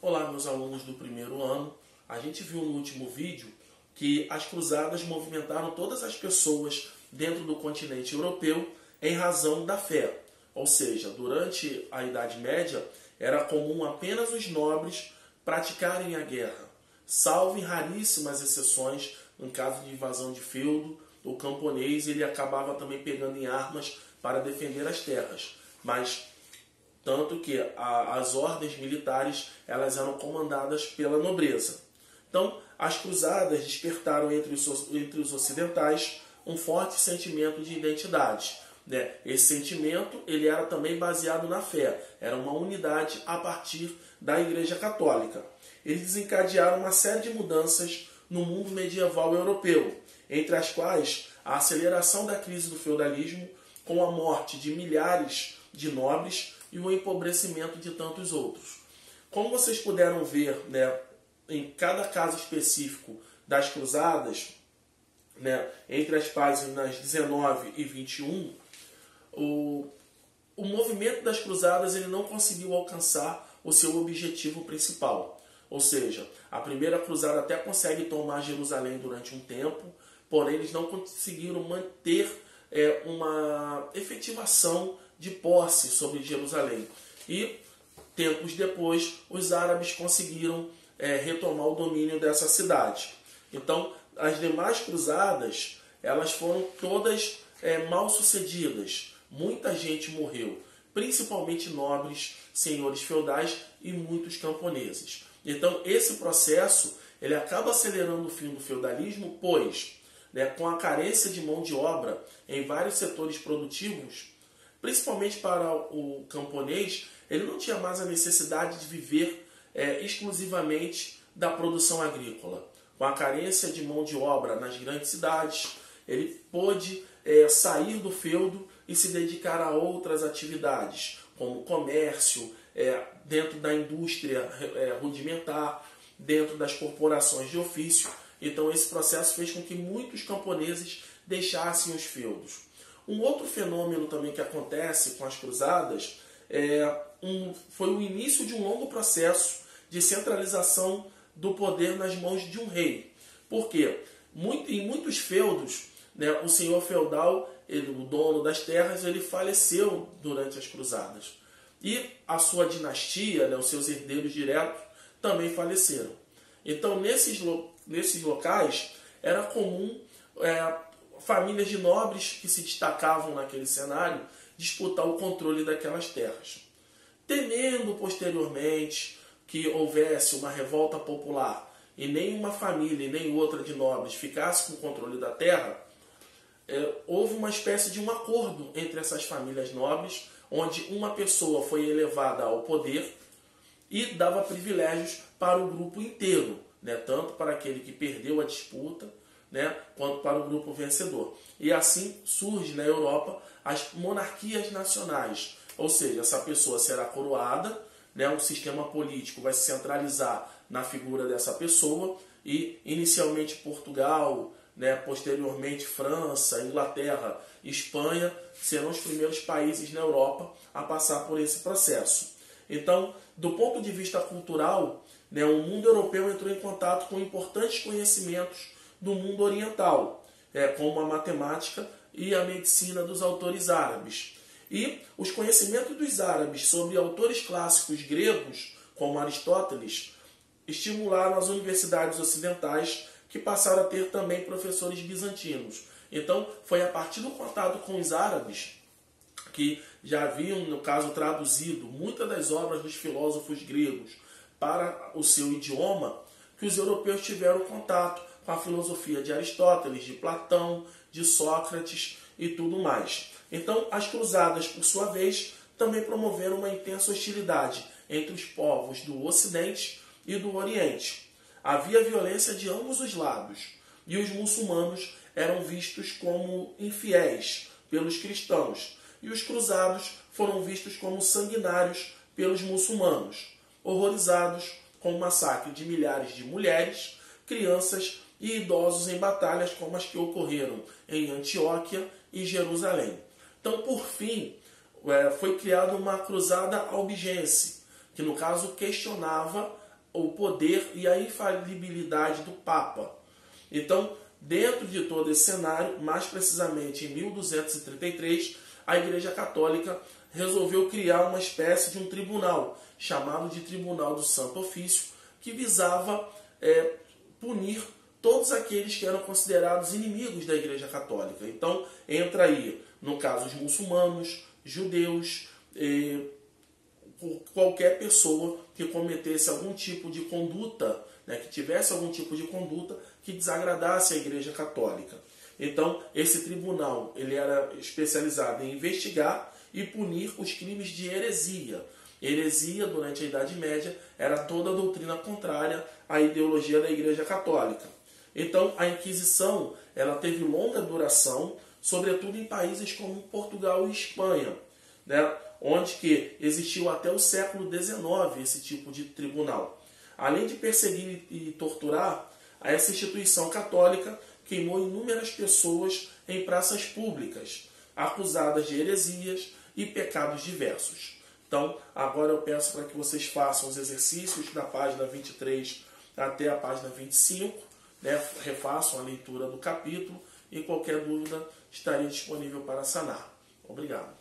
Olá, meus alunos do primeiro ano. A gente viu no último vídeo que as cruzadas movimentaram todas as pessoas dentro do continente europeu em razão da fé. Ou seja, durante a Idade Média era comum apenas os nobres praticarem a guerra, salvo em raríssimas exceções, em caso de invasão de feudo, o camponês ele acabava também pegando em armas para defender as terras. Mas tanto que as ordens militares elas eram comandadas pela nobreza. Então, as cruzadas despertaram entre os ocidentais um forte sentimento de identidade. Esse sentimento ele era também baseado na fé, era uma unidade a partir da Igreja Católica. Eles desencadearam uma série de mudanças no mundo medieval europeu, entre as quais a aceleração da crise do feudalismo, com a morte de milhares de nobres e o empobrecimento de tantos outros. Como vocês puderam ver, em cada caso específico das cruzadas, entre as páginas 19 e 21, o movimento das cruzadas ele não conseguiu alcançar o seu objetivo principal. Ou seja, a primeira cruzada até consegue tomar Jerusalém durante um tempo, porém eles não conseguiram manter uma efetivação de posse sobre Jerusalém. E, tempos depois, os árabes conseguiram retomar o domínio dessa cidade. Então, as demais cruzadas, elas foram todas mal sucedidas. Muita gente morreu, principalmente nobres, senhores feudais e muitos camponeses. Então, esse processo ele acaba acelerando o fim do feudalismo, pois, com a carência de mão de obra em vários setores produtivos, principalmente para o camponês, ele não tinha mais a necessidade de viver exclusivamente da produção agrícola. Com a carência de mão de obra nas grandes cidades, ele pôde sair do feudo e se dedicar a outras atividades, como comércio, dentro da indústria rudimentar, dentro das corporações de ofício. Então esse processo fez com que muitos camponeses deixassem os feudos. Um outro fenômeno também que acontece com as cruzadas foi o início de um longo processo de centralização do poder nas mãos de um rei. Por quê? Em muitos feudos, o senhor feudal, o dono das terras, ele faleceu durante as cruzadas. E a sua dinastia, os seus herdeiros diretos, também faleceram. Então, nesses locais, era comum famílias de nobres que se destacavam naquele cenário disputar o controle daquelas terras. Temendo posteriormente que houvesse uma revolta popular e nenhuma família e nem outra de nobres ficasse com o controle da terra, houve uma espécie de um acordo entre essas famílias nobres, onde uma pessoa foi elevada ao poder e dava privilégios para o grupo inteiro, tanto para aquele que perdeu a disputa, quanto para o grupo vencedor. E assim surge na Europa as monarquias nacionais, ou seja, essa pessoa será coroada, o sistema político vai se centralizar na figura dessa pessoa e inicialmente Portugal, posteriormente França, Inglaterra, Espanha serão os primeiros países na Europa a passar por esse processo. Então, do ponto de vista cultural, o mundo europeu entrou em contato com importantes conhecimentos do mundo oriental, como a matemática e a medicina dos autores árabes. E os conhecimentos dos árabes sobre autores clássicos gregos, como Aristóteles, estimularam as universidades ocidentais, que passaram a ter também professores bizantinos. Então, foi a partir do contato com os árabes, que já haviam, no caso, traduzido muitas das obras dos filósofos gregos para o seu idioma, que os europeus tiveram contato com a filosofia de Aristóteles, de Platão, de Sócrates e tudo mais. Então, as cruzadas, por sua vez, também promoveram uma intensa hostilidade entre os povos do Ocidente e do Oriente. Havia violência de ambos os lados, e os muçulmanos eram vistos como infiéis pelos cristãos, e os cruzados foram vistos como sanguinários pelos muçulmanos, horrorizados com o massacre de milhares de mulheres, crianças e idosos em batalhas como as que ocorreram em Antioquia e Jerusalém. Então, por fim, foi criada uma cruzada albigense, que no caso questionava o poder e a infalibilidade do Papa. Então, dentro de todo esse cenário, mais precisamente em 1233, a Igreja Católica resolveu criar uma espécie de um tribunal, chamado de Tribunal do Santo Ofício, que visava punir todos aqueles que eram considerados inimigos da Igreja Católica. Então, entra aí, no caso, os muçulmanos, judeus, qualquer pessoa que cometesse algum tipo de conduta, que tivesse algum tipo de conduta que desagradasse a Igreja Católica. Então, esse tribunal ele era especializado em investigar e punir os crimes de heresia. Heresia, durante a Idade Média, era toda a doutrina contrária à ideologia da Igreja Católica. Então, a Inquisição ela teve longa duração, sobretudo em países como Portugal e Espanha, onde que existiu até o século XIX esse tipo de tribunal. Além de perseguir e torturar, essa instituição católica queimou inúmeras pessoas em praças públicas, acusadas de heresias e pecados diversos. Então, agora eu peço para que vocês façam os exercícios da página 23 até a página 25, refaçam a leitura do capítulo e qualquer dúvida estaria disponível para sanar. Obrigado.